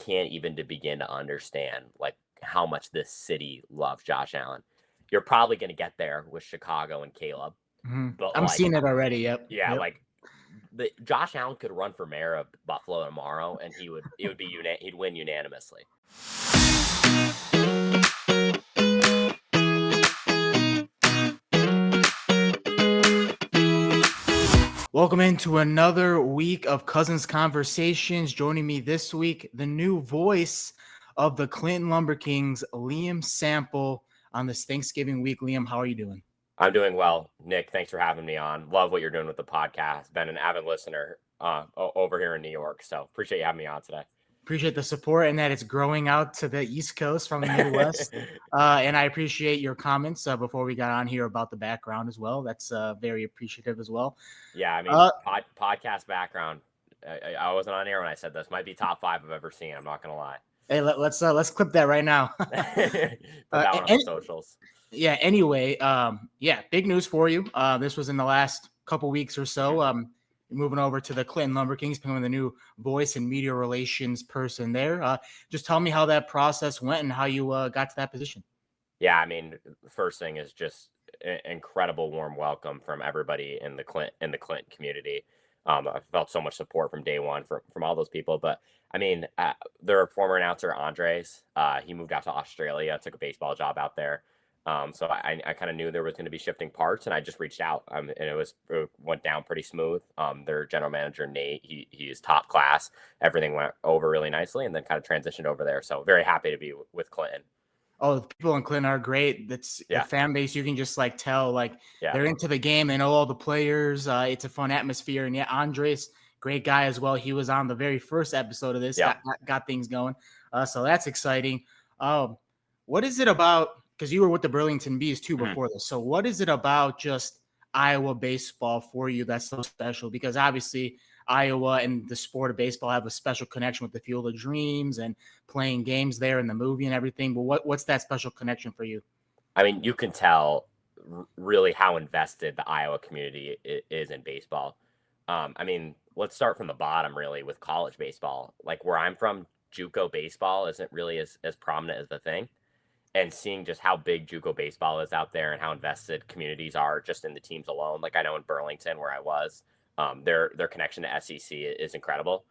can't even to begin to understand like how much this city loves Josh Allen. You're probably going to get there with Chicago and Caleb, but I'm like, seeing it already. Yep. yeah, Yep. like the Josh Allen could run for mayor of Buffalo tomorrow, and he'd win unanimously. Welcome into another week of Cousins Conversations. Joining me this week, the new voice of the Clinton LumberKings, Liam Sample, on this Thanksgiving week. Liam, how are you doing? I'm doing well, Nick. Thanks for having me on. Love what you're doing with the podcast. Been an avid listener over here in New York, so appreciate you having me on today. Appreciate the support and that it's growing out to the East Coast from the Midwest. And I appreciate your comments before we got on here about the background as well. That's very appreciative as well. Yeah, I mean, podcast background. I wasn't on here when I said this. Might be top 5 I've ever seen. I'm not gonna lie. Hey, let's clip that right now. Put that one on the socials. Yeah. Anyway, big news for you. This was in the last couple weeks or so. Moving over to the Clinton LumberKings, becoming the new voice and media relations person there. Just tell me how that process went and how you got to that position. Yeah, I mean, first thing is just incredible warm welcome from everybody in the Clinton community. I felt so much support from day one from all those people. But I mean, their former announcer Andres, he moved out to Australia, took a baseball job out there. So I kind of knew there was going to be shifting parts, and I just reached out, and it went down pretty smooth. Their general manager Nate, he is top class. Everything went over really nicely, and then kind of transitioned over there. So very happy to be with Clinton. Oh, the people in Clinton are great. That's the fan base. You can just like tell, they're into the game. They know all the players. It's a fun atmosphere. And yeah, Andres, great guy as well. He was on the very first episode of this. Got things going. So that's exciting. What is it about? Because you were with the Burlington Bees too before this. So what is it about just Iowa baseball for you that's so special? Because obviously Iowa and the sport of baseball have a special connection with the Field of Dreams and playing games there in the movie and everything. But what's that special connection for you? I mean, you can tell really how invested the Iowa community is in baseball. I mean, let's start from the bottom really with college baseball. Like where I'm from, JUCO baseball isn't really as prominent as the thing. And seeing just how big JUCO baseball is out there and how invested communities are just in the teams alone. Like I know in Burlington where I was, their connection to SEC is incredible.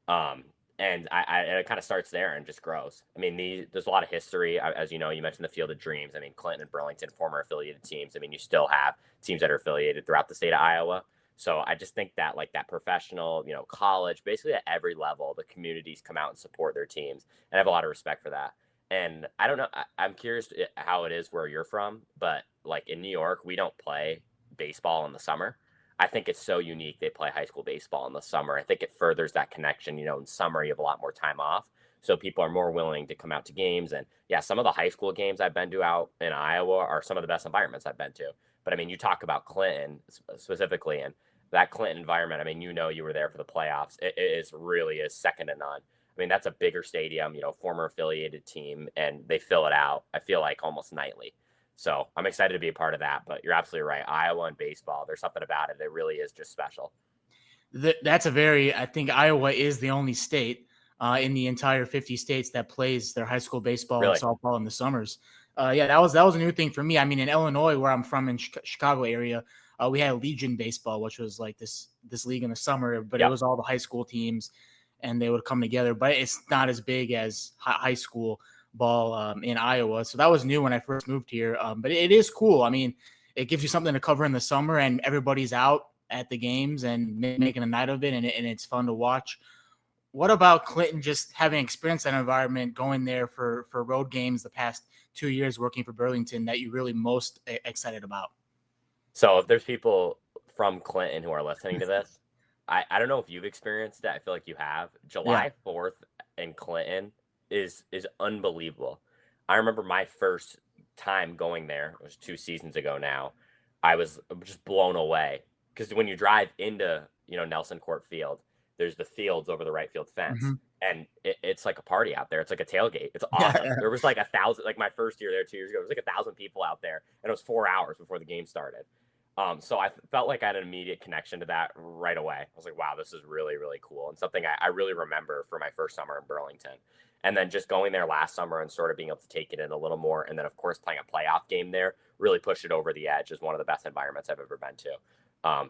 And it kind of starts there and just grows. I mean, there's a lot of history. As you know, you mentioned the Field of Dreams. I mean, Clinton and Burlington, former affiliated teams. I mean, you still have teams that are affiliated throughout the state of Iowa. So I just think that like that professional, college, basically at every level, the communities come out and support their teams. And I have a lot of respect for that. And I don't know, I'm curious how it is where you're from, but like in New York, we don't play baseball in the summer. I think it's so unique they play high school baseball in the summer. I think it furthers that connection. In summer, you have a lot more time off. So people are more willing to come out to games. And yeah, some of the high school games I've been to out in Iowa are some of the best environments I've been to. But I mean, you talk about Clinton specifically and that Clinton environment. I mean, you were there for the playoffs. It is second to none. I mean, that's a bigger stadium, former affiliated team, and they fill it out, I feel like, almost nightly. So I'm excited to be a part of that. But you're absolutely right. Iowa and baseball, there's something about it that really is just special. I think Iowa is the only state in the entire 50 states that plays their high school baseball and softball in the summers. That was a new thing for me. I mean, in Illinois, where I'm from in Chicago area, we had Legion baseball, which was like this league in the summer, but it was all the high school teams. And they would come together, but it's not as big as high school ball in Iowa. So that was new when I first moved here. But it is cool. I mean, it gives you something to cover in the summer, and everybody's out at the games and making a night of it, and it's fun to watch. What about Clinton just having experienced that environment, going there for road games the past 2 years working for Burlington that you're really most excited about? So if there's people from Clinton who are listening to this, I don't know if you've experienced it. I feel like you have. July 4th in Clinton is unbelievable. I remember my first time going there. It was 2 seasons ago now. I was just blown away because when you drive into, Nelson Court Field, there's the fields over the right field fence. Mm-hmm. And it's like a party out there. It's like a tailgate. It's awesome. There was like 1,000, like my first year there 2 years ago, there was like 1,000 people out there. And it was 4 hours before the game started. So I felt like I had an immediate connection to that right away. I was like, wow, this is really, really cool. And something I really remember for my first summer in Burlington. And then just going there last summer and sort of being able to take it in a little more. And then, of course, playing a playoff game there really pushed it over the edge as one of the best environments I've ever been to.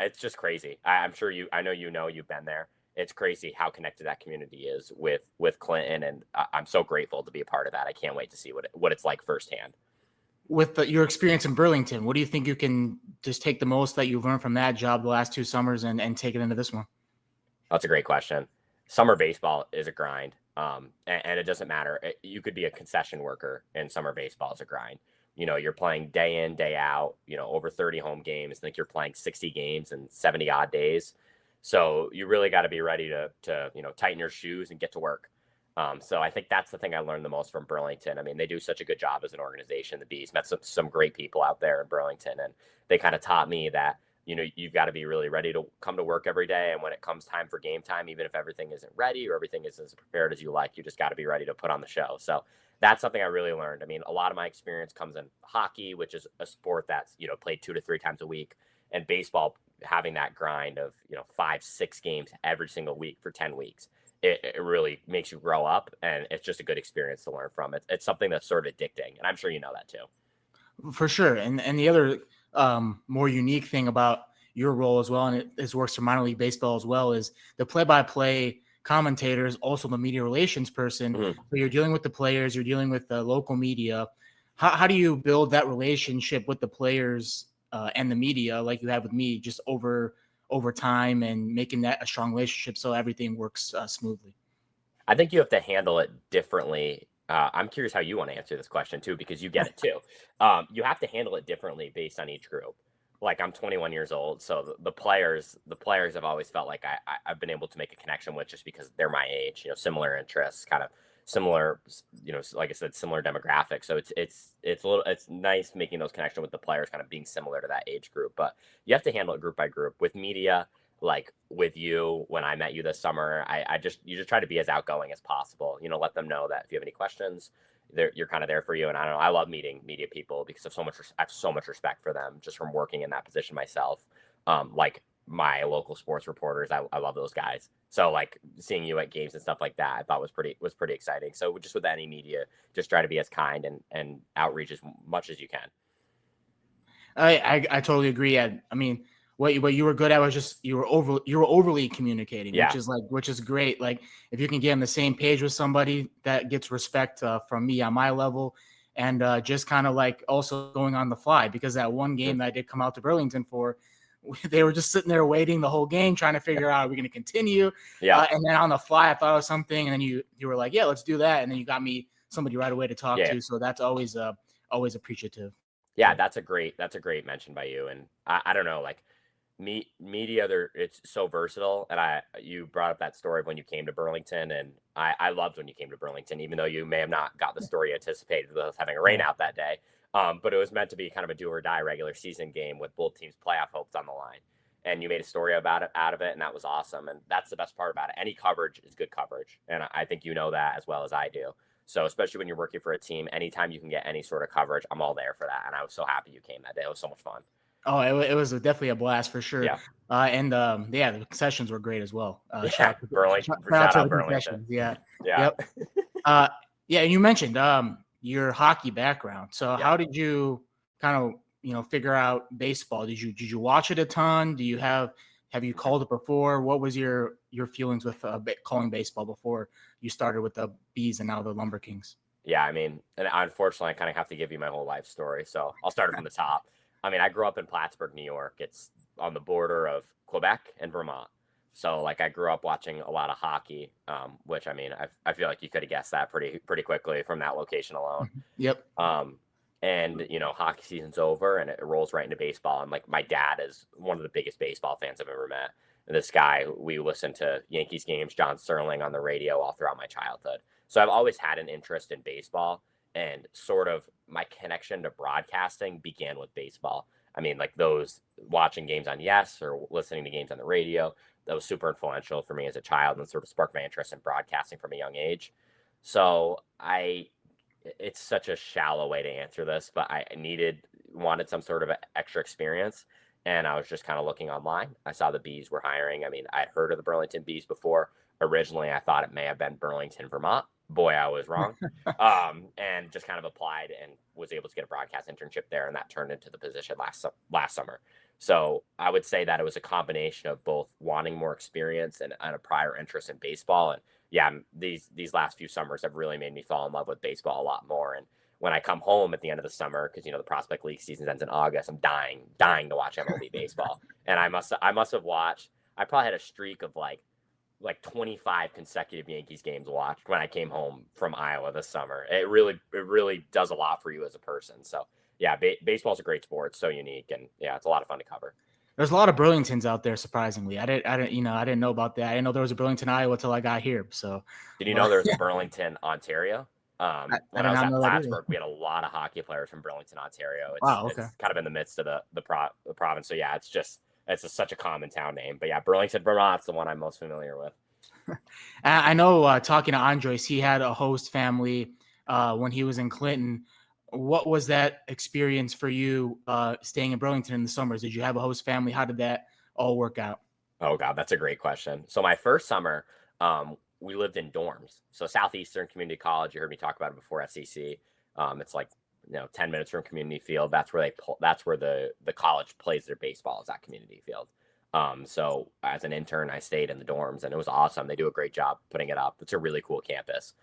It's just crazy. I'm sure I know, you've been there. It's crazy how connected that community is with Clinton. And I'm so grateful to be a part of that. I can't wait to see what it's like firsthand. With your experience in Burlington, what do you think you can just take the most that you've learned from that job the last 2 summers and take it into this one? That's a great question. Summer baseball is a grind, and it doesn't matter. You could be a concession worker, and summer baseball is a grind. You're playing day in, day out. Over 30 home games. I think you're playing 60 games in 70 odd days. So you really got to be ready to tighten your shoes and get to work. So I think that's the thing I learned the most from Burlington. I mean, they do such a good job as an organization. The Bees met some great people out there in Burlington, and they kind of taught me that you've got to be really ready to come to work every day. And when it comes time for game time, even if everything isn't ready or everything isn't as prepared as you like, you just got to be ready to put on the show. So that's something I really learned. I mean, a lot of my experience comes in hockey, which is a sport that's played 2 to 3 times a week, and baseball having that grind of 5, 6 games every single week for 10 weeks. It really makes you grow up, and it's just a good experience to learn from. It's something that's sort of addicting, and I'm sure you know that too. For sure. And the other more unique thing about your role as well, and it works for minor league baseball as well, is the play-by-play commentator is also the media relations person. Mm-hmm. So you're dealing with the players, you're dealing with the local media. How do you build that relationship with the players and the media like you have with me, just over time, and making that a strong relationship so everything works smoothly? I think you have to handle it differently. I'm curious how you want to answer this question too, because you get it too. You have to handle it differently based on each group. Like, I'm 21 years old, so the players have always felt like I've been able to make a connection with, just because they're my age, similar interests, kind of similar, like I said, similar demographics. So it's nice making those connections with the players, kind of being similar to that age group. But you have to handle it group by group. With media, like with you, when I met you this summer, you just try to be as outgoing as possible. Let them know that if you have any questions, you're kind of there for you. And I don't know, I love meeting media people because I have so much respect for them just from working in that position myself. Like my local sports reporters, I love those guys. So like seeing you at games and stuff like that, I thought was pretty exciting. So just with any media, just try to be as kind and outreach as much as you can. I totally agree. I mean, what you were good at was just you were overly communicating, Yeah. which is great. Like, if you can get on the same page with somebody, that gets respect from me on my level, and just kind of like also going on the fly, because that one game that I did come out to Burlington for, they were just sitting there waiting the whole game, trying to figure out, are we going to continue? Yeah. And then on the fly, I thought of something, and then you were like, yeah, let's do that, and then you got me somebody right away to talk to. So that's always appreciative. Yeah, that's a great mention by you. And I don't know, like media, it's so versatile. And you brought up that story of when you came to Burlington, and I loved when you came to Burlington, even though you may have not got the story anticipated with us having a rain out that day. But it was meant to be kind of a do or die regular season game with both teams' playoff hopes on the line. And you made a story about it out of it, and that was awesome. And that's the best part about it. Any coverage is good coverage, and I think you know that as well as I do. So especially when you're working for a team, anytime you can get any sort of coverage, I'm all there for that. And I was so happy you came that day. It was so much fun. Oh, it was definitely a blast for sure. Yeah. The concessions were great as well. Yeah, Shout shout out out to the Burlington. concessions. Yeah. Yeah. Yep. Yeah, and you mentioned your hockey background. So Yeah. how did you kind of figure out baseball? Did you watch it a ton? Have you called it before? What was your feelings with calling baseball before you started with the Bees and now the LumberKings? Yeah, I mean, and unfortunately, I kind of have to give you my whole life story. So I'll start from the top. I mean, I grew up in Plattsburgh, New York. It's on the border of Quebec and Vermont. So like I grew up watching a lot of hockey, which I mean, I feel like you could have guessed that pretty quickly from that location alone. Yep. And hockey season's over and it rolls right into baseball. And like my dad is one of the biggest baseball fans I've ever met. And this guy, we listened to Yankees games, John Sterling on the radio all throughout my childhood. So I've always had an interest in baseball, and sort of my connection to broadcasting began with baseball. I mean, like those watching games on Yes or listening to games on the radio, that was super influential for me as a child and sort of sparked my interest in broadcasting from a young age. So it's such a shallow way to answer this, but wanted some sort of extra experience. And I was just kind of looking online. I saw the Bees were hiring. I mean, I'd heard of the Burlington Bees before. Originally, I thought it may have been Burlington, Vermont. Boy, I was wrong. And just kind of applied and was able to get a broadcast internship there, and that turned into the position last summer. So I would say that it was a combination of both wanting more experience and a prior interest in baseball. And yeah, these last few summers have really made me fall in love with baseball a lot more. And when I come home at the end of the summer, because the Prospect League season ends in August, I'm dying to watch MLB baseball. And I must have watched. I probably had a streak of like 25 consecutive Yankees games watched when I came home from Iowa this summer. It really does a lot for you as a person. So yeah, baseball's a great sport. It's so unique, and yeah, it's a lot of fun to cover. There's a lot of Burlingtons out there, surprisingly. I didn't know about that. I didn't know there was a Burlington, Iowa till I got here. So did you know there was a Burlington, Ontario? When I was at Plattsburgh, we had a lot of hockey players from Burlington, Ontario. It's kind of in the midst of the province. So yeah, it's such a common town name. But yeah, Burlington, Vermont's the one I'm most familiar with. I know, talking to Andres, he had a host family when he was in Clinton. What was that experience for you staying in Burlington in the summers? Did you have a host family? How did that all work out? Oh God, that's a great question. So my first summer, we lived in dorms. So Southeastern Community College, you heard me talk about it before, SEC. It's like 10 minutes from Community Field. That's where the college plays their baseball, is at Community Field. So as an intern, I stayed in the dorms, and it was awesome. They do a great job putting it up. It's a really cool campus.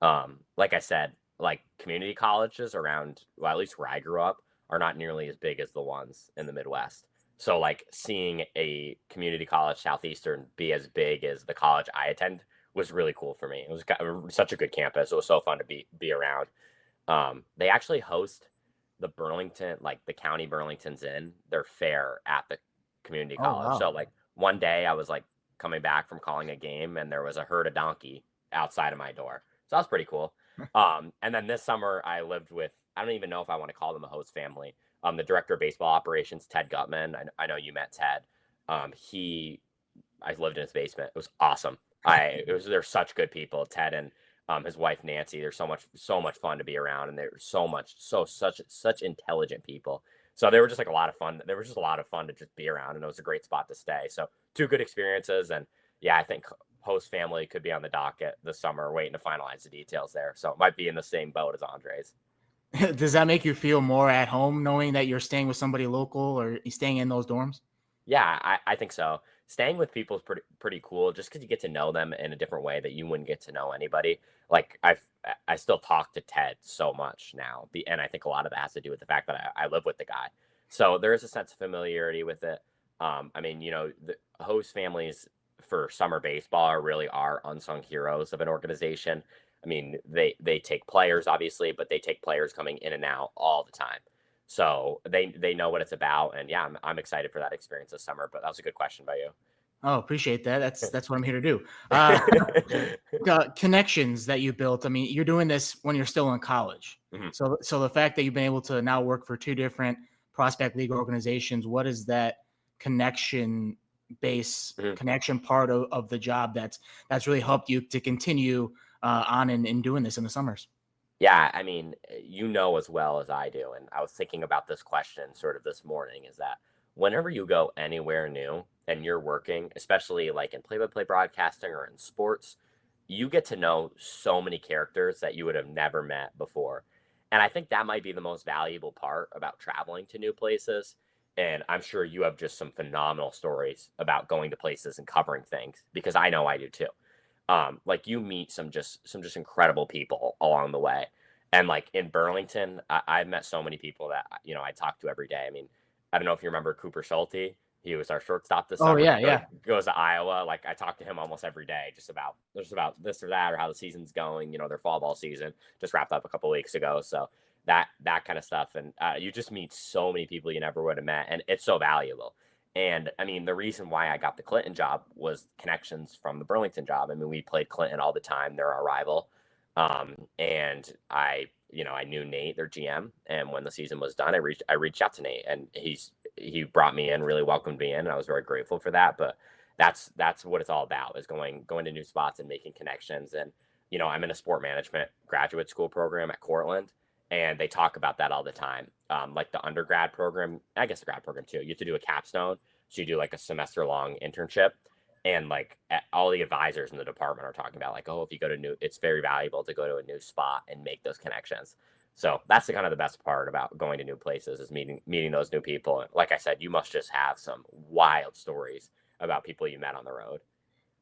Like I said, like community colleges around, well, at least where I grew up, are not nearly as big as the ones in the Midwest. So like seeing a community college, Southeastern, be as big as the college I attend was really cool for me. It was such a good campus. It was so fun to be around. They actually host the Burlington, like the county Burlington's in their fair at the community college. Wow. So like one day I was like coming back from calling a game, and there was a herd of donkey outside of my door. So that was pretty cool. And then this summer I lived with, I don't even know if I want to call them a host family. The director of baseball operations, Ted Gutman. I know you met Ted. I lived in his basement. It was awesome. They're such good people. Ted and his wife Nancy. They're so much fun to be around, and they're such intelligent people. So they were just like a lot of fun. They were just a lot of fun to just be around, and it was a great spot to stay. So two good experiences, and yeah, I think host family could be on the docket this summer, waiting to finalize the details there. So it might be in the same boat as Andres. Does that make you feel more at home knowing that you're staying with somebody local or staying in those dorms? Yeah, I think so. Staying with people is pretty cool, just because you get to know them in a different way that you wouldn't get to know anybody. Like I still talk to Ted so much now, and I think a lot of that has to do with the fact that I live with the guy. So there is a sense of familiarity with it. I mean, the host families for summer baseball really are unsung heroes of an organization. I mean, they take players obviously, but they take players coming in and out all the time. So they know what it's about, and yeah, I'm excited for that experience this summer. But that was a good question by you. Oh, appreciate that. That's what I'm here to do. Connections that you built. I mean, you're doing this when you're still in college. Mhm. So the fact that you've been able to now work for two different prospect league organizations, what is that connection part of the job that's really helped you to continue on in doing this in the summers? Yeah, I mean, as well as I do, and I was thinking about this question sort of this morning, is that whenever you go anywhere new and you're working, especially like in play-by-play broadcasting or in sports, you get to know so many characters that you would have never met before. And I think that might be the most valuable part about traveling to new places. And I'm sure you have just some phenomenal stories about going to places and covering things, because I know I do too. Like you meet some just incredible people along the way. And like in Burlington, I've met so many people that I talk to every day. I mean, I don't know if you remember Cooper Schulte. He was our shortstop this Oh summer. yeah. Goes to Iowa. Like I talk to him almost every day, just about this or that, or how the season's going. Their fall ball season just wrapped up a couple weeks ago. So that kind of stuff, and you just meet so many people you never would have met, and it's so valuable. And I mean, the reason why I got the Clinton job was connections from the Burlington job. I mean, we played Clinton all the time. They're our rival. And I knew Nate, their GM, and when the season was done, I reached out to Nate, and he brought me in, really welcomed me in, and I was very grateful for that. But that's what it's all about, is going to new spots and making connections. And I'm in a sport management graduate school program at Cortland, and they talk about that all the time. Like the undergrad program, I guess the grad program too. You have to do a capstone, so you do like a semester long internship, and like all the advisors in the department are talking about like, oh, if you go to new, it's very valuable to go to a new spot and make those connections. So that's the kind of the best part about going to new places is meeting those new people. And like I said, you must just have some wild stories about people you met on the road.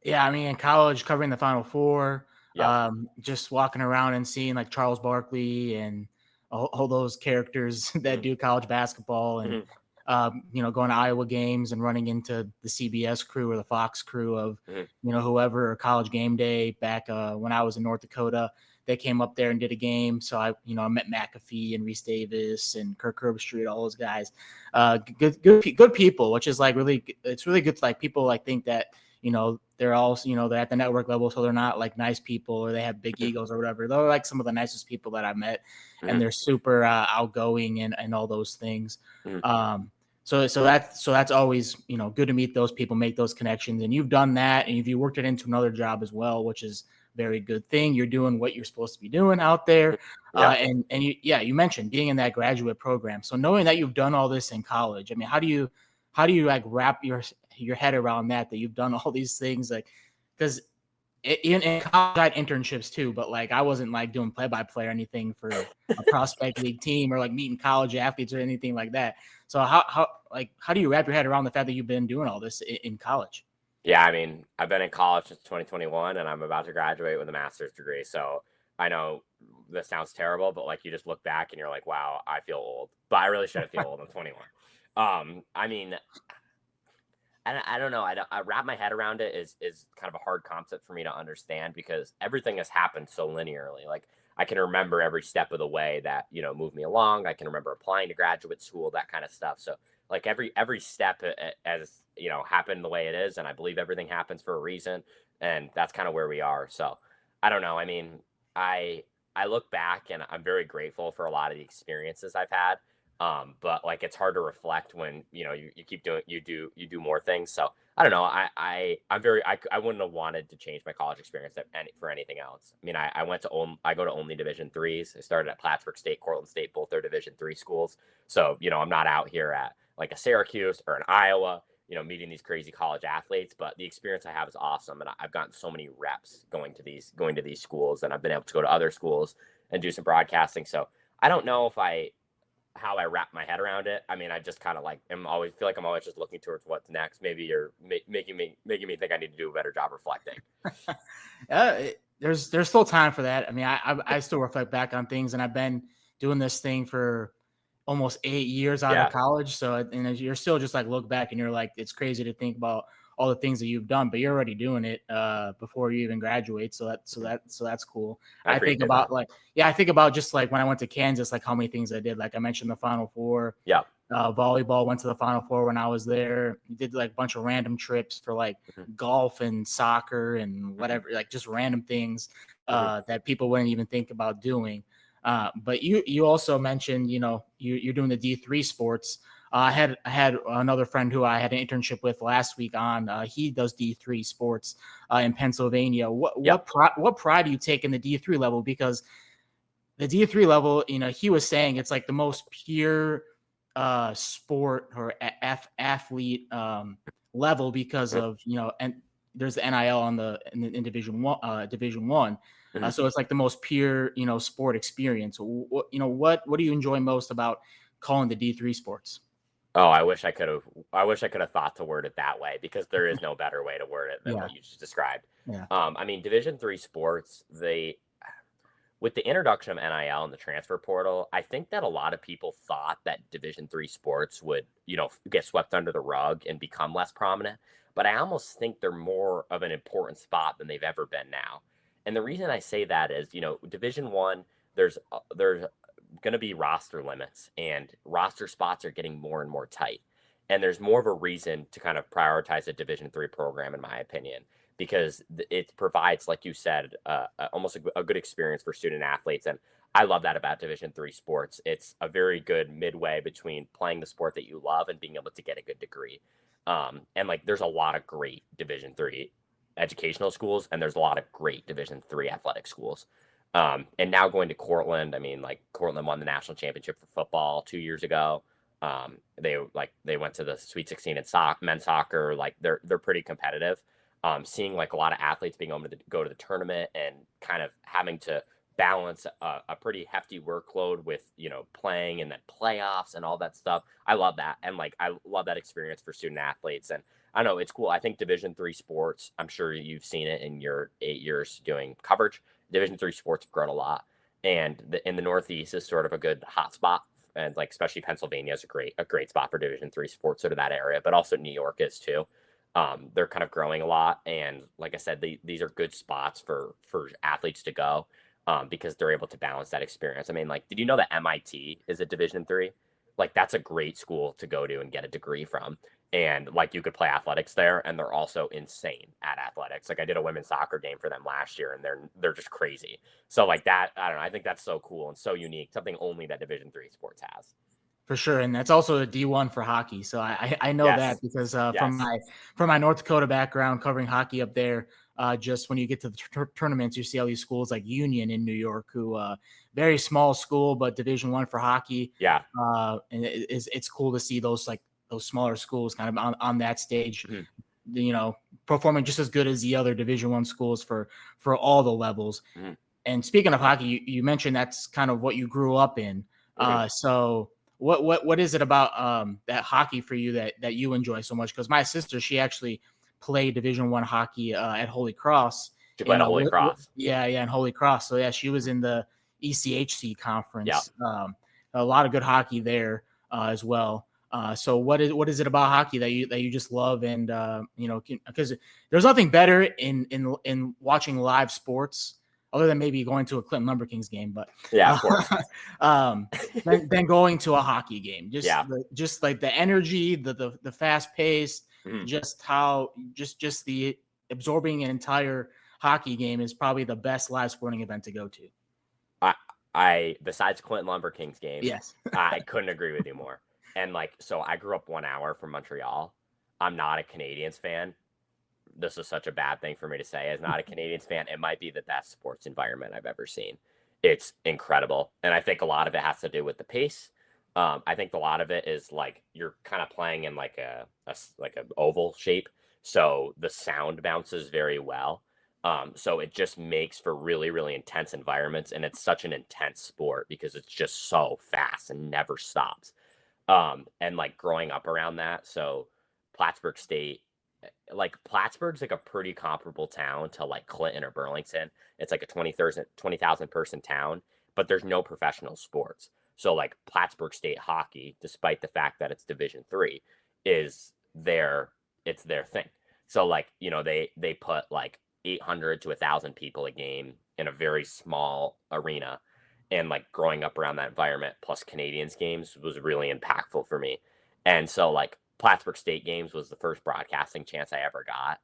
Yeah, I mean, in college, covering the Final Four, Yep. just walking around and seeing like Charles Barkley and all those characters that Hmm. do college basketball, and Hmm. going to Iowa games and running into the CBS crew or the Fox crew of Hmm. whoever, or College Game Day back when I was in North Dakota. They came up there and did a game, so I met McAfee and Reese Davis and Kirk Herbstreit, all those guys. Good people, which is like it's really good. Like people like think that they're all, they're at the network level, so they're not like nice people or they have big egos or whatever. They're like some of the nicest people that I met, and Hmm. they're super outgoing and all those things. Hmm. So that's always, good to meet those people, make those connections. And you've done that, and if you worked it into another job as well, which is a very good thing. You're doing what you're supposed to be doing out there. Yep. And you mentioned being in that graduate program. So knowing that you've done all this in college, I mean, how do you like wrap your head around that you've done all these things, like, because in college I had internships too, but like I wasn't like doing play-by-play or anything for a prospect league team or like meeting college athletes or anything like that. So how do you wrap your head around the fact that you've been doing all this in college? Yeah, I mean, I've been in college since 2021 and I'm about to graduate with a master's degree. So I know this sounds terrible, but like you just look back and you're like, wow, I feel old. But I really shouldn't feel old. I'm 21. I mean, I don't know. I wrap my head around it is kind of a hard concept for me to understand because everything has happened so linearly. Like I can remember every step of the way that moved me along. I can remember applying to graduate school, that kind of stuff. So like every step as happened the way it is, and I believe everything happens for a reason, and that's kind of where we are. So I don't know. I mean, I I look back and I'm very grateful for a lot of the experiences I've had. But like it's hard to reflect when you keep doing you do more things. So I don't know. I wouldn't have wanted to change my college experience for anything else. I mean, I go to only Division threes. I started at Plattsburgh State, Cortland State, both are Division three schools. So I'm not out here at like a Syracuse or an Iowa, meeting these crazy college athletes. But the experience I have is awesome, and I've gotten so many reps going to these schools, and I've been able to go to other schools and do some broadcasting. So I don't know if I how I wrap my head around it. I mean, I just kind of like I'm always just looking towards what's next. Maybe you're making me think I need to do a better job reflecting. There's still time for that. I mean, I still reflect back on things, and I've been doing this thing for almost 8 years out of Yeah, college. So, and you're still just like look back and you're like, it's crazy to think about all the things that you've done, but you're already doing it before you even graduate. So that's cool. I appreciate that. I think about just like when I went to Kansas, like how many things I did. Like I mentioned the Final Four. Yeah. Volleyball, went to the Final Four when I was there. We did like a bunch of random trips for like Hmm. golf and soccer and Hmm. whatever, like just random things Hmm. that people wouldn't even think about doing. But you also mentioned, you're doing the D3 sports. I had another friend who I had an internship with last week on. He does D3 sports in Pennsylvania. What Yep. what what pride do you take in the D3 level? Because the D3 level, he was saying it's like the most pure sport or athlete level because Hmm. of and there's the NIL in Division One, Hmm. so it's like the most pure sport experience. What do you enjoy most about calling the D3 sports? Oh, I wish I could have. I wish I could have thought to word it that way because there is no better way to word it than Yeah, what you just described. yeah. I mean, Division three sports, they with the introduction of NIL and the transfer portal, I think that a lot of people thought that Division three sports would, get swept under the rug and become less prominent. But I almost think they're more of an important spot than they've ever been now. And the reason I say that is, Division one, there's going to be roster limits, and roster spots are getting more and more tight. And there's more of a reason to kind of prioritize a Division three program, in my opinion, because it provides, like you said, almost a good experience for student athletes. And I love that about Division three sports. It's a very good midway between playing the sport that you love and being able to get a good degree. And like, there's a lot of great Division three educational schools, and there's a lot of great Division three athletic schools. And now going to Cortland, I mean, like Cortland won the national championship for football 2 years ago. They went to the Sweet 16 in men's soccer. Like they're pretty competitive. Seeing like a lot of athletes being able to go to the tournament and kind of having to balance a pretty hefty workload with playing and then playoffs and all that stuff. I love that, and like I love that experience for student athletes. And I know it's cool. I think Division III sports. I'm sure you've seen it in your 8 years doing coverage. Division III sports have grown a lot, and in the Northeast is sort of a good hot spot, and like especially Pennsylvania is a great spot for Division III sports, sort of that area, but also New York is too. They're kind of growing a lot, and like I said, these are good spots for athletes to go, because they're able to balance that experience. I mean, like, did you know that MIT is a Division III? Like, that's a great school to go to and get a degree from. And like, you could play athletics there, and they're also insane at athletics. Like, I did a women's soccer game for them last year, and they're just crazy. So like that, I don't know. I think that's so cool and so unique. Something only that Division III sports has. For sure, and that's also a D1 for hockey. So I know that Yes. because Yes. from my North Dakota background covering hockey up there, just when you get to the tournaments, you see all these schools like Union in New York, who very small school but Division I for hockey. Yeah. And it's cool to see those smaller schools kind of on that stage, Mm-hmm. Performing just as good as the other Division I schools for all the levels. Mm-hmm. And speaking of hockey, you mentioned that's kind of what you grew up in. Mm-hmm. So what is it about that hockey for you that you enjoy so much? Because my sister, she actually played Division I hockey at Holy Cross. She played a Holy Cross. Yeah, in Holy Cross. So yeah, she was in the ECHC Yeah. conference. A lot of good hockey there as well. So what is it about hockey that you just love? And because there's nothing better in watching live sports other than maybe going to a Clinton LumberKings game, but Yeah, of course. than going to a hockey game. Yeah. Just like the energy, the fast pace, Mm-hmm. just the absorbing an entire hockey game is probably the best live sporting event to go to. I besides Clinton LumberKings games, Yes. I couldn't agree with you more. And like, so I grew up 1 hour from Montreal. I'm not a Canadiens fan. This is such a bad thing for me to say. As not a Canadiens fan, it might be the best sports environment I've ever seen. It's incredible, and I think a lot of it has to do with the pace. I think a lot of it is like you're kind of playing in like like a oval shape, so the sound bounces very well. So it just makes for really, really intense environments, and it's such an intense sport because it's just so fast and never stops. And like growing up around that, so Plattsburgh State, like Plattsburgh's like a pretty comparable town to like Clinton or Burlington. It's like a 20,000 person town, but there's no professional sports. So like Plattsburgh State hockey, despite the fact that it's Division III, is their it's their thing. So like, they put like 800 to 1,000 people a game in a very small arena, and like growing up around that environment plus Canadians games was really impactful for me. And so like Plattsburgh State games was the first broadcasting chance I ever got.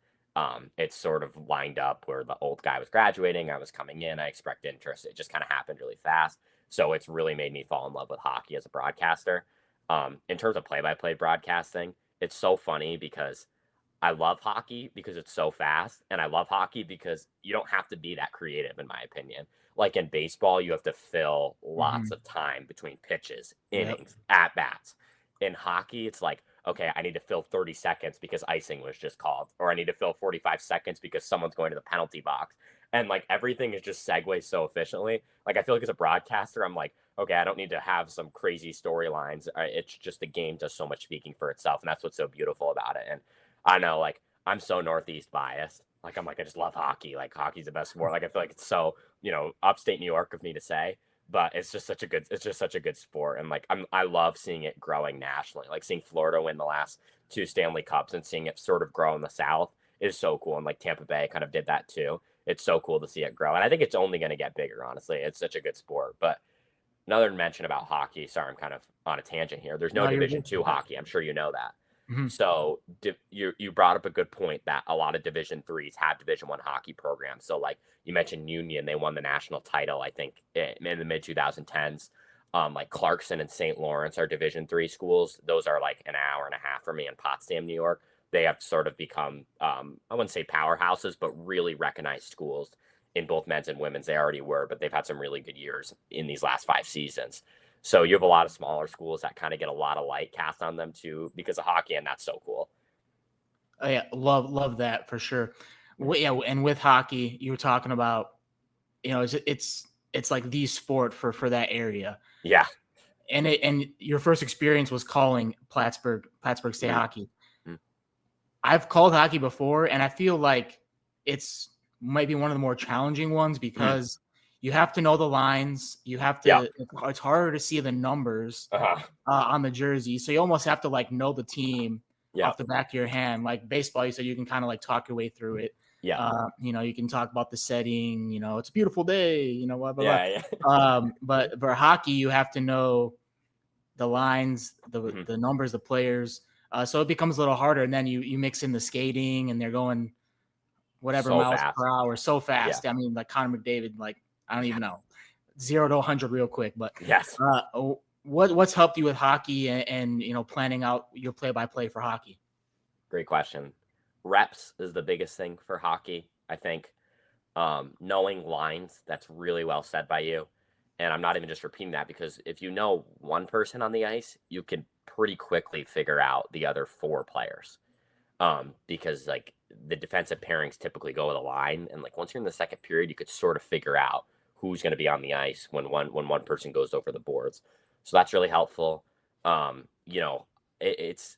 It's sort of lined up where the old guy was graduating, I was coming in, I expressed interest. It just kind of happened really fast. So it's really made me fall in love with hockey as a broadcaster. In terms of play-by-play broadcasting, it's so funny because I love hockey because it's so fast, and I love hockey because you don't have to be that creative, in my opinion. Like in baseball, you have to fill lots Mm-hmm. of time between pitches, Yep. innings, at bats. In hockey, it's like, okay, I need to fill 30 seconds because icing was just called, or I need to fill 45 seconds because someone's going to the penalty box. And like everything is just segues so efficiently. Like I feel like as a broadcaster, I'm like, okay, I don't need to have some crazy storylines. It's just the game does so much speaking for itself, and that's what's so beautiful about it. And I know, like, I'm so Northeast biased. Like, I'm like, I just love hockey. Like, hockey's the best sport. Like, I feel like it's so, upstate New York of me to say, but it's just such a good sport. And like, I love seeing it growing nationally. Like, seeing Florida win the last two Stanley Cups and seeing it sort of grow in the South is so cool. And like, Tampa Bay kind of did that too. It's so cool to see it grow. And I think it's only going to get bigger, honestly. It's such a good sport. But another mention about hockey, sorry, I'm kind of on a tangent here. There's no No, you're Division good. Two hockey. I'm sure you know that. Mm-hmm. So you brought up a good point that a lot of Division IIIs have Division I hockey programs. So like you mentioned Union, they won the national title, I think, in the mid 2010s. Like Clarkson and St. Lawrence are Division III schools. Those are like an hour and a half for me in Potsdam, New York. They have sort of become, I wouldn't say powerhouses, but really recognized schools in both men's and women's. They already were, but they've had some really good years in these last 5 seasons. So you have a lot of smaller schools that kind of get a lot of light cast on them too because of hockey, and that's so cool. Oh yeah, love that for sure. Yeah, and with hockey, you were talking about, it's like the sport for that area. Yeah. And your first experience was calling Plattsburgh State hockey. Mm-hmm. I've called hockey before, and I feel like it's maybe one of the more challenging ones because you have to know the lines. You have to. Yeah. It's harder to see the numbers on the jersey, so you almost have to like know the team off the back of your hand. Like baseball, you said you can kind of like talk your way through it. Yeah. You can talk about the setting. It's a beautiful day. Blah blah Yeah. blah. But for hockey, you have to know the lines, the numbers, the players. So it becomes a little harder. And then you mix in the skating, and they're going whatever so miles fast. per hour so fast. Yeah. I mean, like Connor McDavid, like I don't even know, 0 to 100 real quick. But yes. What's helped you with hockey and planning out your play-by-play for hockey? Great question. Reps is the biggest thing for hockey, I think. Knowing lines, that's really well said by you. And I'm not even just repeating that because if you know one person on the ice, you can pretty quickly figure out the other 4 players. Because like the defensive pairings typically go with a line, and like once you're in the second period, you could sort of figure out who's going to be on the ice when one person goes over the boards. So that's really helpful. It's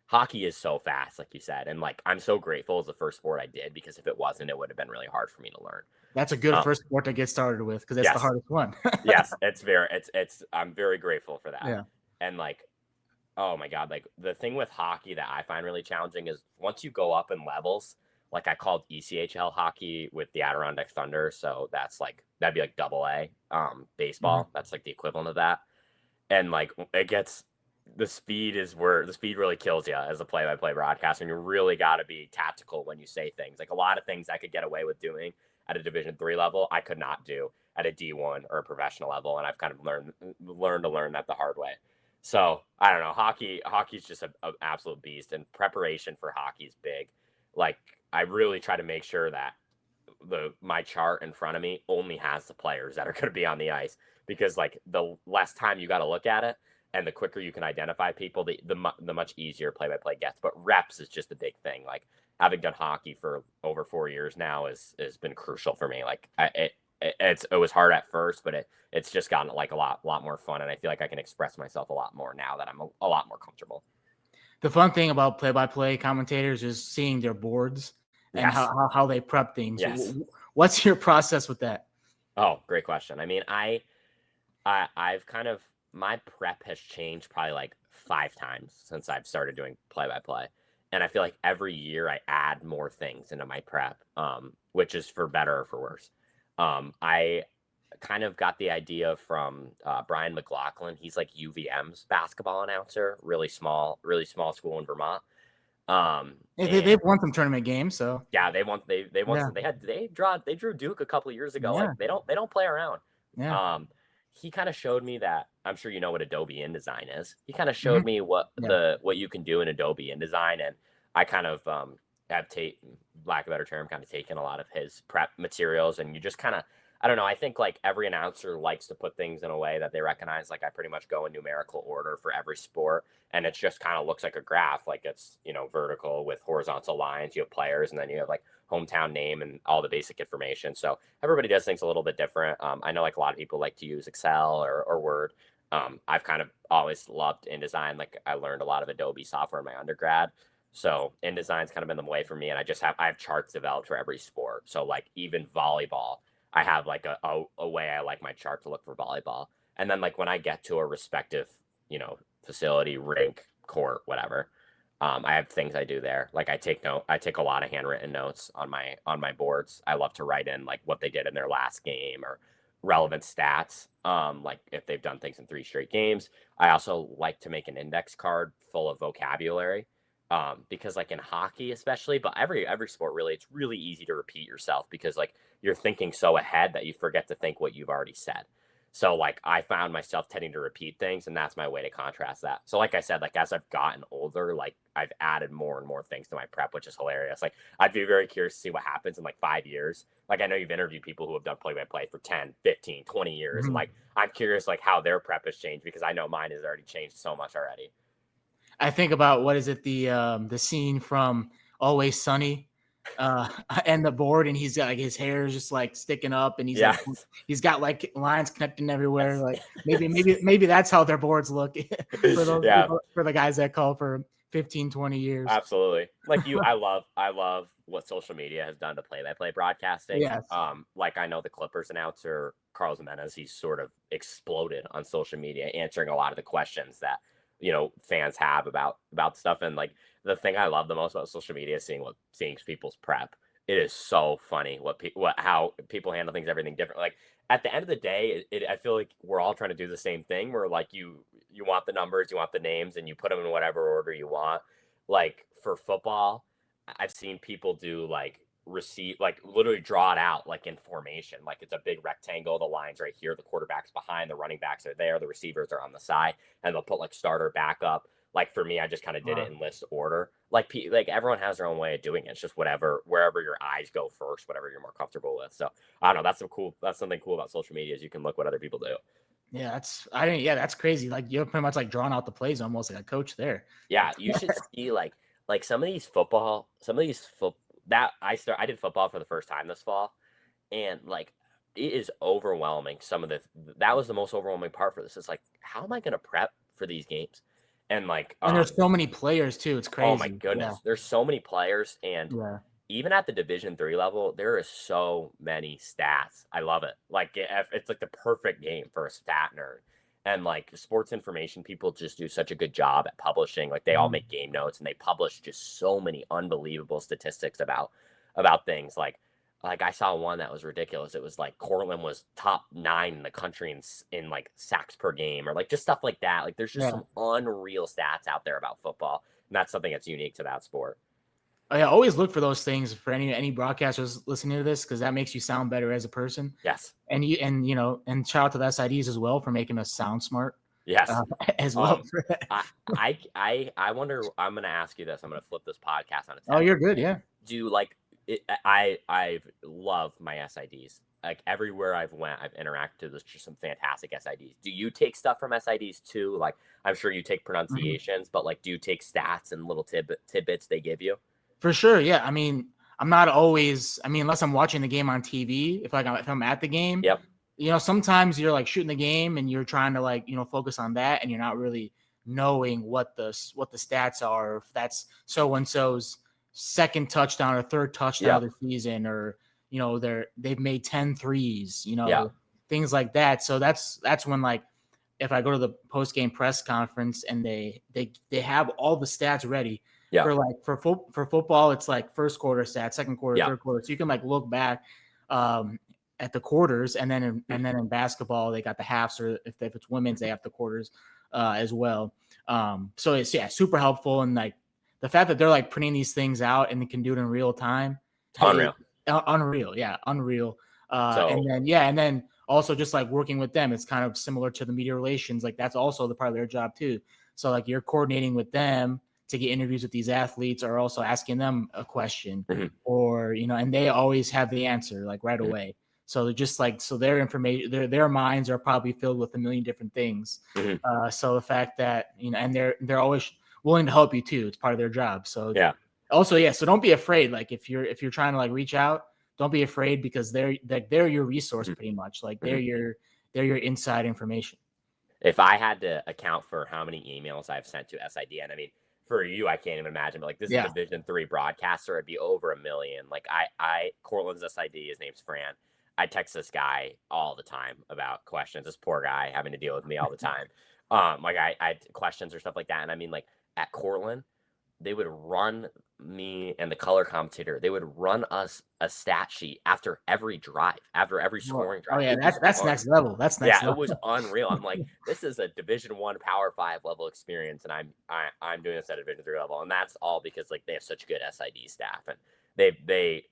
hockey is so fast, like you said, and like I'm so grateful as the first sport I did because if it wasn't, it would have been really hard for me to learn. That's a good first sport to get started with because it's the hardest one. Yes, I'm very grateful for that. Yeah. And like, oh my God, like the thing with hockey that I find really challenging is once you go up in levels, like I called ECHL hockey with the Adirondack Thunder, so that'd be like AA baseball. That's like the equivalent of that. And like the speed is where the speed really kills you as a play-by-play broadcaster, and you really got to be tactical when you say things. Like a lot of things I could get away with doing at a Division III level, I could not do at a D1 or a professional level, and I've kind of learned that the hard way. So I don't know. Hockey's just an absolute beast, and preparation for hockey is big. Like I really try to make sure that my chart in front of me only has the players that are going to be on the ice, because like the less time you got to look at it and the quicker you can identify people, the much easier play-by-play gets. But reps is just a big thing. Like having done hockey for over 4 years now has been crucial for me. Like it was hard at first, but it's just gotten like a lot more fun, and I feel like I can express myself a lot more now that I'm a lot more comfortable. The fun thing about play-by-play commentators is seeing their boards and how they prep things. Yes. What's your process with that? Oh, great question. I mean, I've kind of, my prep has changed probably like 5 times since I've started doing play-by-play. And I feel like every year I add more things into my prep, which is for better or for worse. I kind of got the idea from Brian McLaughlin. He's like UVM's basketball announcer, really small school in Vermont. They've won some tournament games, so yeah, they drew Duke a couple of years ago. Yeah. Like they don't play around. Yeah. He kind of showed me that. I'm sure you know what Adobe InDesign is. He kind of showed me what you can do in Adobe InDesign, and I kind of have lack of a better term, kind of taken a lot of his prep materials, and you just kind of, I don't know. I think like every announcer likes to put things in a way that they recognize. Like I pretty much go in numerical order for every sport, and it just kind of looks like a graph. Like it's, vertical with horizontal lines. You have players, and then you have like hometown name and all the basic information. So everybody does things a little bit different. I know like a lot of people like to use Excel or Word. I've kind of always loved InDesign. Like I learned a lot of Adobe software in my undergrad. So InDesign's kind of been the way for me. And I have charts developed for every sport. So like even volleyball, I have like a way I like my chart to look for volleyball. And then like when I get to a respective, facility, rink, court, whatever, I have things I do there. Like I take a lot of handwritten notes on my boards. I love to write in like what they did in their last game or relevant stats. Like if they've done things in 3 straight games. I also like to make an index card full of vocabulary. Because like in hockey especially, but every sport really, it's really easy to repeat yourself because like you're thinking so ahead that you forget to think what you've already said. So like I found myself tending to repeat things, and that's my way to contrast that. So like I said, like as I've gotten older, like I've added more and more things to my prep, which is hilarious. Like I'd be very curious to see what happens in like 5 years. Like I know you've interviewed people who have done play-by-play for 10, 15, 20 years. And Mhm. like I'm curious like how their prep has changed because I know mine has already changed so much already. I think about what is it, the scene from Always Sunny, and the board, and he's got like his hair is just like sticking up, and Yeah. he's got like lines connecting everywhere. Yes. Like maybe that's how their boards look for those Yeah. people, for the guys that call for 15, 20 years. Absolutely. Like you, I love what social media has done to play-by-play broadcasting. Yes. Like I know the Clippers announcer, Carlos Jimenez, he's sort of exploded on social media, answering a lot of the questions that, fans have about stuff. And like the thing I love the most about social media is seeing people's prep. It is so funny how people handle things, everything different. Like at the end of the day, I feel like we're all trying to do the same thing. Where like you want the numbers, you want the names, and you put them in whatever order you want. Like for football, I've seen people do like receive, like literally draw it out like in formation. Like it's a big rectangle. The line's right here. The quarterback's behind. The running backs are there. The receivers are on the side, and they'll put like starter, backup. Like for me, I just kind of did it in list order. Like everyone has their own way of doing it. It's just wherever your eyes go first, whatever you're more comfortable with. So I don't know. That's something cool about social media is you can look what other people do. Yeah, that's crazy. Like you're pretty much like drawing out the plays almost like a coach there. Yeah, you should see like some of these foot that I did football for the first time this fall, and like it is overwhelming. That was the most overwhelming part for this. It's like, how am I going to prep for these games? And like, And there's so many players too. It's oh my crazy. Yeah. goodness, there's so many players, and Yeah. even at the Division 3 level, there is so many stats. I love it. Like it's like the perfect game for a stat nerd. And like sports information people just do such a good job at publishing. Like they all Mhm. make game notes and they publish just so many unbelievable statistics about things. Like I saw one that was ridiculous. It was like Cortland was top 9 in the country in like sacks per game, or like just stuff like that. Like there's just Yeah. some unreal stats out there about football. And that's something that's unique to that sport. Oh, yeah, always look for those things for any broadcasters listening to this, because that makes you sound better as a person. Yes. And shout out to the SIDs as well for making us sound smart, Yes. as well. Um, I wonder. I'm gonna ask you this. I'm gonna flip this podcast on its Oh, head. you're good. Yeah. Do you like it? I've loved my SIDs. Like everywhere I've went, I've interacted with just some fantastic SIDs. Do you take stuff from SIDs too? Like I'm sure you take Mhm. pronunciations, but like, do you take stats and little tidbits they give you? For sure. Yeah. I mean, I'm not always. I mean, unless I'm watching the game on TV. If I'm at the game, Yep. sometimes you're like shooting the game and you're trying to like focus on that, and you're not really knowing what the stats are. If that's so and so's second touchdown or third touchdown of Yep. the season, or they've made 10 threes, Yeah. things like that. So that's when, like, if I go to the post game press conference and they have all the stats ready Yeah. for, like, for football, it's like first quarter stats, second quarter, Yeah. third quarter. So you can like look back at the quarters, and then in basketball they got the halves, or if it's women's they have the quarters as well. So it's super helpful, and like the fact that they're like printing these things out and they can do it in real time, Unreal. unreal, yeah, unreal. So And then also just like working with them, it's kind of similar to the media relations. Like that's also the part of their job too. So like you're coordinating with them to get interviews with these athletes, or also asking them a question, mhm, or and they always have the answer like right mhm, away. So they're just like, so their information, their minds are probably filled with a million different things. mhm, So the fact that and they're always willing to help you too. It's part of their job. So yeah. also, yeah. So don't be afraid. Like if you're trying to like reach out, don't be afraid, because they're your resource Mhm, pretty much. Like mhm. they're your inside information. If I had to account for how many emails I've sent to SID, and I mean, for you, I can't even imagine, but like this is a Yeah. Division 3 broadcaster, it'd be over a million. Like Cortland's SID, his name's Fran. I text this guy all the time about questions. This poor guy having to deal with me all the time. Like I had questions or stuff like that. And I mean, like at Cortland, they would run me and the color commentator, they would run us a stat sheet after every drive, after every scoring Oh drive. yeah, It was that's next level. That's next yeah, it level. was unreal. I'm like, this is a Division 1 Power 5 level experience, and I'm doing this at a Division 3 level, and that's all because like they have such good SID staff, and they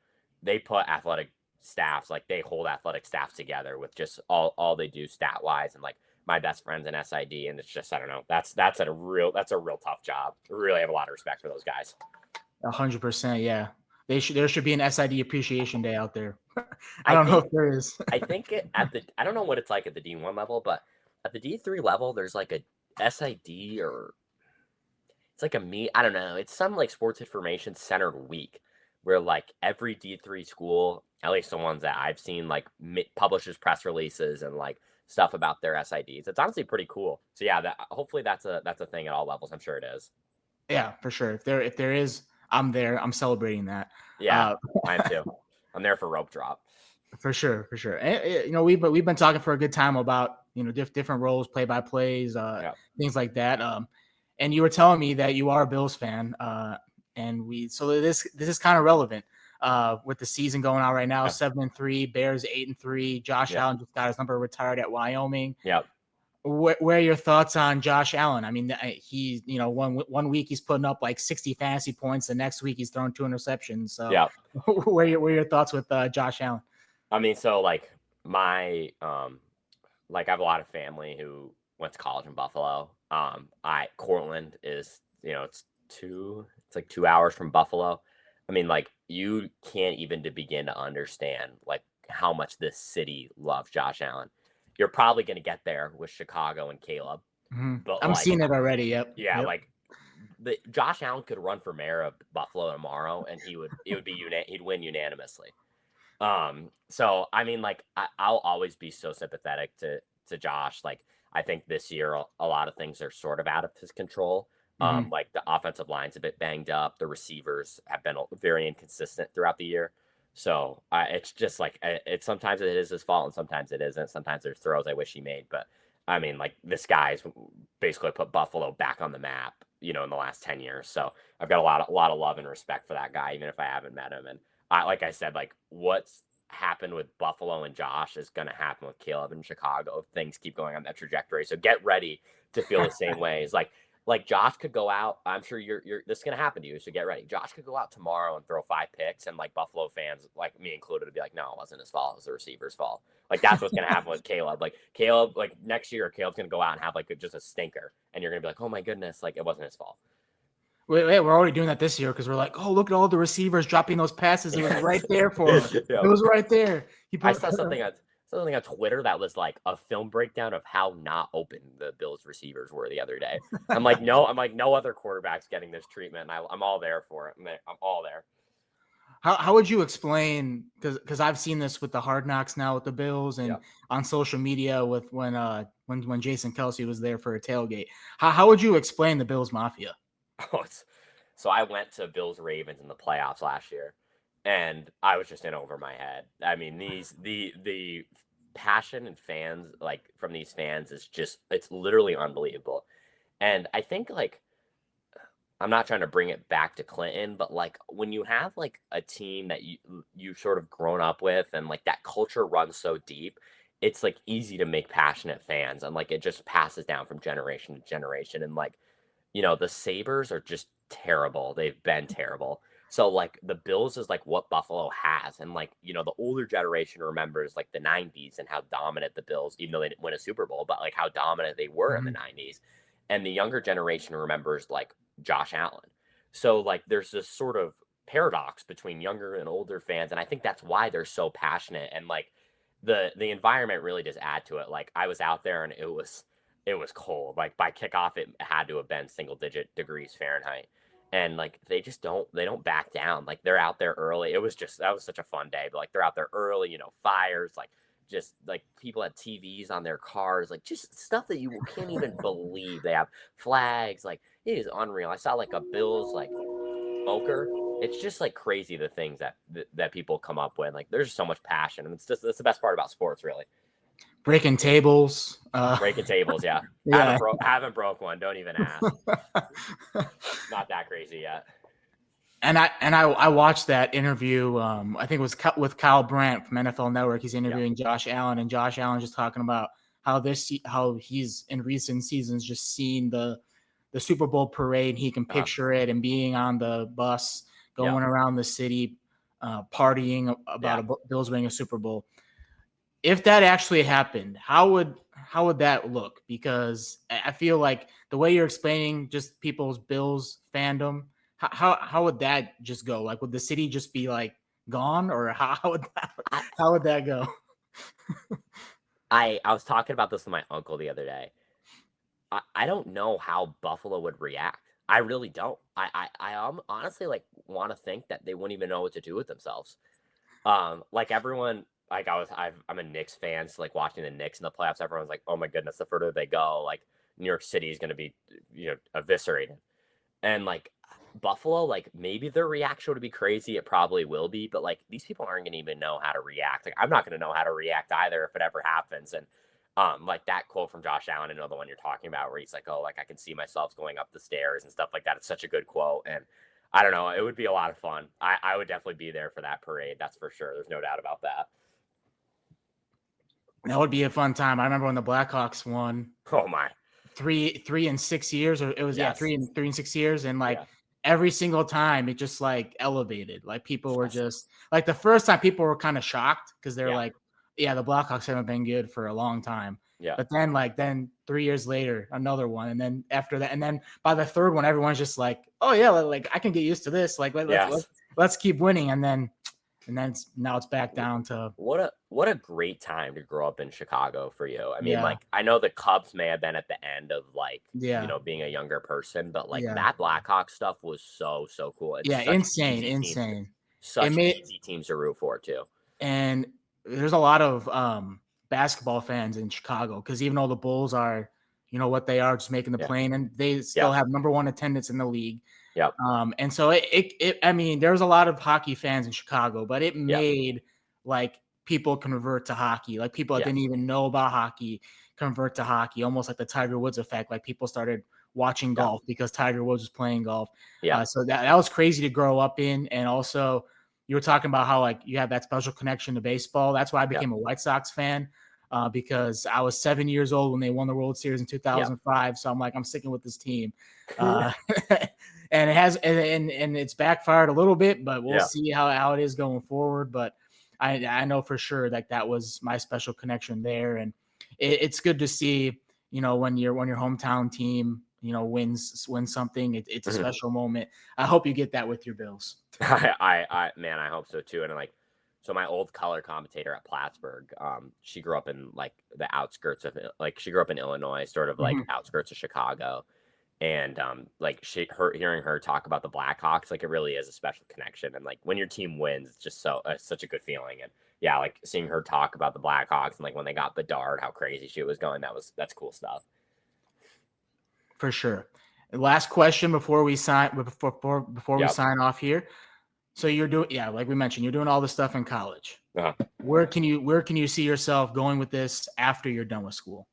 they put athletic staffs, like they hold athletic staffs together with just all they do stat wise, and like my best friend's in SID, and it's just I don't know. That's a real tough job. I really have a lot of respect for those guys. 100%. Yeah, there should be an SID appreciation day out there. I I don't know think if there is. I think I don't know what it's like at the D1 level, but at the D3 level, there's like a SID or it's like a meet. I don't know. It's some like sports information centered week where like every D3 school, at least the ones that I've seen, like publishes press releases and like stuff about their SIDs. It's honestly pretty cool. So yeah, hopefully that's a thing at all levels. I'm sure it is. Yeah, for sure. If there is, I'm there. I'm celebrating that. Yeah, I am too. I'm there for rope drop. For sure, for sure. And, you know, we've been talking for a good time about, you know, different roles, play by plays, things like that. And you were telling me that you are a Bills fan, and so this is kind of relevant with the season going on right now. 7-3, Bears 8-3. Josh Allen just got his number retired at Wyoming. Yep. Where are your thoughts on Josh Allen? I mean, he, you know, one week he's putting up like 60 fantasy points. The next week he's throwing 2 interceptions. So yeah, where are your thoughts with Josh Allen? I mean, so like my like I have a lot of family who went to college in Buffalo. Cortland is, you know, it's like 2 hours from Buffalo. I mean, like you can't even begin to understand like how much this city loves Josh Allen. You're probably going to get there with Chicago and Caleb. Mm-hmm. But I'm seeing it already. Yep. Yeah, yep. like Josh Allen could run for mayor of Buffalo tomorrow, and he'd win unanimously. So I mean, like I'll always be so sympathetic to Josh. Like I think this year a lot of things are sort of out of his control. Like the offensive line's a bit banged up. The receivers have been very inconsistent throughout the year. So it's just like it's sometimes it is his fault and sometimes it isn't. Sometimes there's throws I wish he made, but I mean, like this guy's basically put Buffalo back on the map, you know, in the last 10 years. So I've got a lot of love and respect for that guy, even if I haven't met him. And like I said, like what's happened with Buffalo and Josh is going to happen with Caleb in Chicago if things keep going on that trajectory. So get ready to feel the same way. It's like Josh could go out. I'm sure this is going to happen to you. So get ready. Josh could go out tomorrow and throw 5 picks. And like Buffalo fans, like me included, would be like, no, it wasn't his fault. It was the receiver's fault. Like that's what's going to happen with Caleb. Like next year, Caleb's going to go out and have like just a stinker. And you're going to be like, oh my goodness, like it wasn't his fault. Wait, we're already doing that this year because we're like, oh, look at all the receivers dropping those passes. It was right there for him. It was right there. I saw something on Twitter that was like a film breakdown of how not open the Bills receivers were the other day. I'm like, no other quarterback's getting this treatment. I'm all there for it. I'm all there. How would you explain? Because I've seen this with the Hard Knocks now with the Bills and on social media with when Jason Kelce was there for a tailgate. How would you explain the Bills Mafia? So I went to Bills Ravens in the playoffs last year, and I was just in over my head. I mean, the passion and fans like from these fans is just it's literally unbelievable. And I think like I'm not trying to bring it back to Clinton, but like when you have like a team that you've sort of grown up with and like that culture runs so deep, it's like easy to make passionate fans and like it just passes down from generation to generation. And like, you know, the Sabres are just terrible. They've been terrible. So like the Bills is like what Buffalo has. And like, you know, the older generation remembers like the 90s and how dominant the Bills, even though they didn't win a Super Bowl, but like how dominant they were in the 90s. And the younger generation remembers like Josh Allen. So like there's this sort of paradox between younger and older fans. And I think that's why they're so passionate. And like the environment really does add to it. Like I was out there and it was cold. Like by kickoff, it had to have been single-digit degrees Fahrenheit, and like they don't back down. Like they're out there early. That was such a fun day. But like they're out there early, you know, fires, like just like people had TVs on their cars, like just stuff that you can't even believe. They have flags, like it is unreal. I saw like a Bills like smoker. It's just like crazy the things that people come up with. Like there's so much passion, and that's the best part about sports, really. Breaking tables. Breaking tables, yeah. Haven't broke one. Don't even ask. Not that crazy yet. And I watched that interview. I think it was with Kyle Brandt from NFL Network. He's interviewing Josh Allen, and Josh Allen just talking about how he's in recent seasons just seen the Super Bowl parade. He can picture it and being on the bus going around the city. partying about Yeah. a Bills winning a Super Bowl. If that actually happened, how would that look? Because I feel like the way you're explaining just people's Bills fandom, how would that just go? Like, would the city just be like gone, or I, how would that go? I was talking about this with my uncle the other day. I don't know how Buffalo would react. I really don't. Honestly like want to think that they wouldn't even know what to do with themselves. Like everyone, like I'm a Knicks fan, so like watching the Knicks in the playoffs, everyone's like, oh my goodness, the further they go, like New York City is going to be, eviscerated. And like Buffalo, like maybe their reaction would be crazy. It probably will be, but like these people aren't gonna even know how to react. Like I'm not gonna know how to react either if it ever happens. And like that quote from Josh Allen, I know the one you're talking about, where he's like, "Oh, like I can see myself going up the stairs and stuff like that." It's such a good quote, and I don't know, it would be a lot of fun. I would definitely be there for that parade. That's for sure. There's no doubt about that. That would be a fun time. I remember when the Blackhawks won Oh my, 3 and 6 years, or it was yes, 3 and 6 years, and like yeah, every single time it just like elevated. Like people were yes, just like the first time people were kind of shocked because they're yeah, like, yeah, the Blackhawks haven't been good for a long time. yeah, But then 3 years later, another one, and then after that, and then by the third one, everyone's just like, oh yeah, like I can get used to this. Like yes. let's keep winning, and then now it's back down to What a great time to grow up in Chicago for you. I mean, yeah, like I know the Cubs may have been at the end of like, yeah, being a younger person, but like yeah, that Blackhawk stuff was so cool. It's yeah, insane, insane. It such made easy teams to root for too. And there's a lot of basketball fans in Chicago because even though the Bulls are, what they are, just making the Yeah. plane, and they still Yep. have number one attendance in the league. Yep. And so I mean, there's a lot of hockey fans in Chicago, but it Yep. made like people convert to hockey, like people that didn't Yes. even know about hockey convert to hockey, almost like the Tiger Woods effect. Like people started watching Yep. golf because Tiger Woods was playing golf. Yep. So that was crazy to grow up in, and also you were talking about how like you have that special connection to baseball. That's why I Yep. became a White Sox fan. Because I was 7 years old when they won the World Series in Yep. 2005. So I'm like, I'm sticking with this team. Uh, and it has, and it's backfired a little bit, but we'll Yeah. see how it is going forward. But I know for sure like that was my special connection there. And it's good to see, when your hometown team, wins something, it's a Mhm. special moment. I hope you get that with your Bills. Man, I hope so too. And like, so my old color commentator at Plattsburgh, she grew up in like the outskirts of like she grew up in Illinois, sort of like Mhm. outskirts of Chicago. And like hearing her talk about the Blackhawks, like it really is a special connection. And like when your team wins, it's just such a good feeling. And yeah, like seeing her talk about the Blackhawks and like when they got Bedard, how crazy she was going, that's cool stuff. For sure. Last question before we Yep. sign off here. So you're doing, yeah, like we mentioned, you're doing all this stuff in college. Uh-huh. Where can you see yourself going with this after you're done with school?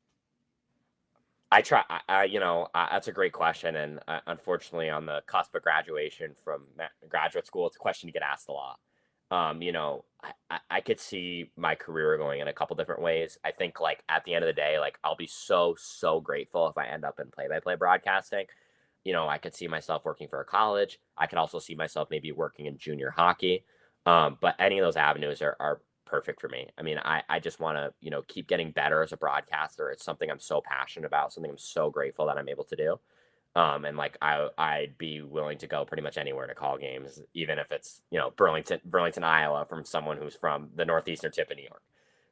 I try, that's a great question. And unfortunately, on the cusp of graduation from graduate school, it's a question you get asked a lot. I could see my career going in a couple different ways. I think, like, at the end of the day, like, I'll be so grateful if I end up in play by play broadcasting. I could see myself working for a college. I could also see myself maybe working in junior hockey. But any of those avenues are perfect for me. I mean, I just want to, keep getting better as a broadcaster. It's something I'm so passionate about, something I'm so grateful that I'm able to do. And like I'd be willing to go pretty much anywhere to call games, even if it's, Burlington, Iowa, from someone who's from the northeastern tip of New York.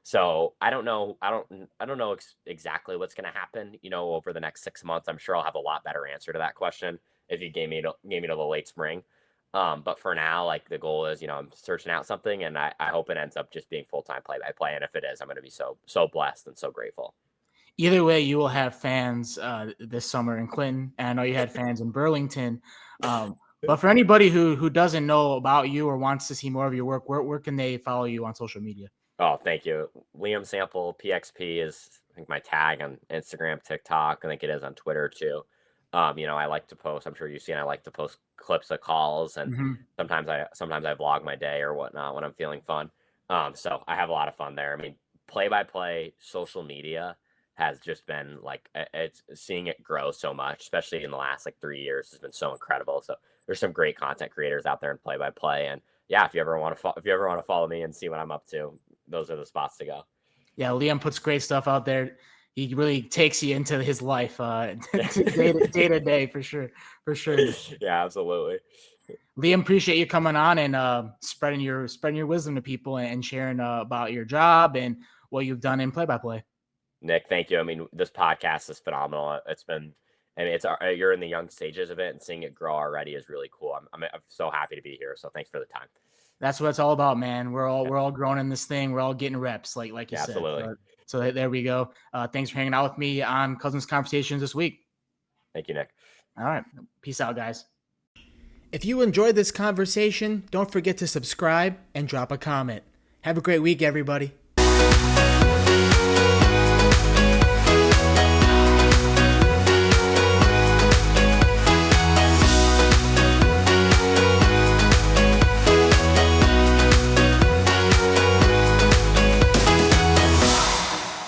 So I don't know. I don't know exactly what's going to happen, over the next 6 months. I'm sure I'll have a lot better answer to that question if you gave me to the late spring. But for now, like the goal is, I'm searching out something, and I hope it ends up just being full time play by play. And if it is, I'm going to be so blessed and so grateful. Either way, you will have fans this summer in Clinton, and I know you had fans in Burlington. But for anybody who doesn't know about you or wants to see more of your work, where can they follow you on social media? Oh, thank you. Liam Sample PXP is, I think, my tag on Instagram, TikTok. I think it is on Twitter too. I like to post. I'm sure you've seen. I like to post clips of calls, and Mhm. sometimes I vlog my day or whatnot when I'm feeling fun. So I have a lot of fun there. I mean, play by play social media has just been like it's seeing it grow so much, especially in the last like 3 years, has been so incredible. So there's some great content creators out there in play by play, and yeah, if you ever want to follow me and see what I'm up to, those are the spots to go. Yeah, Liam puts great stuff out there. He really takes you into his life, day to day, for sure, for sure. Yeah, absolutely. Liam, appreciate you coming on and spreading your wisdom to people and sharing about your job and what you've done in play by play. Nick, thank you. I mean, this podcast is phenomenal. It's been, I mean, you're in the young stages of it, and seeing it grow already is really cool. I'm so happy to be here. So thanks for the time. That's what it's all about, man. We're all growing in this thing. We're all getting reps, like you Yeah, said. absolutely. So there we go. Thanks for hanging out with me on Cousins Conversations this week. Thank you, Nick. All right. Peace out, guys. If you enjoyed this conversation, don't forget to subscribe and drop a comment. Have a great week, everybody.